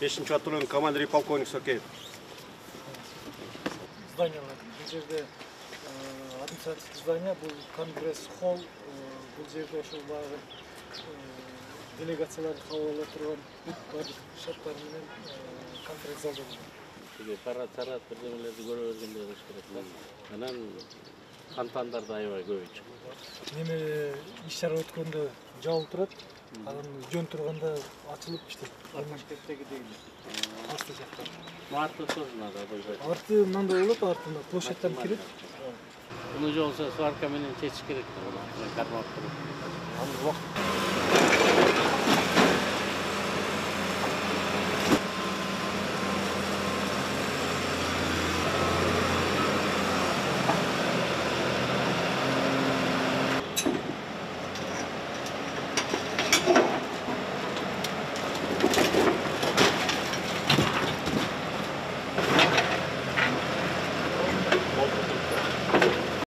5-ші батальон командирі полковник Сокеев. Здание бар. Бұл жерде административный здание, бұл конгресс-холл, бұл жерде ошол баягы делегацияларды кабыл ала турган бардык шарттар менен конференц залда болгон. Парад бирдемелерди көрө бергенде кылыш керек. Анан кантандарды аябай көп чыгат. Неме иш-чара өткөндө жабылып турат, анан жөн турганда ачылып иштейт. Армашкеттеги Арты жакта. Марты созунат бойдой. Арты мындай болот, артында площадьтан кирип. Муну жолсо сварка менен чечиш керек. Кармап туруп. Ал убакыт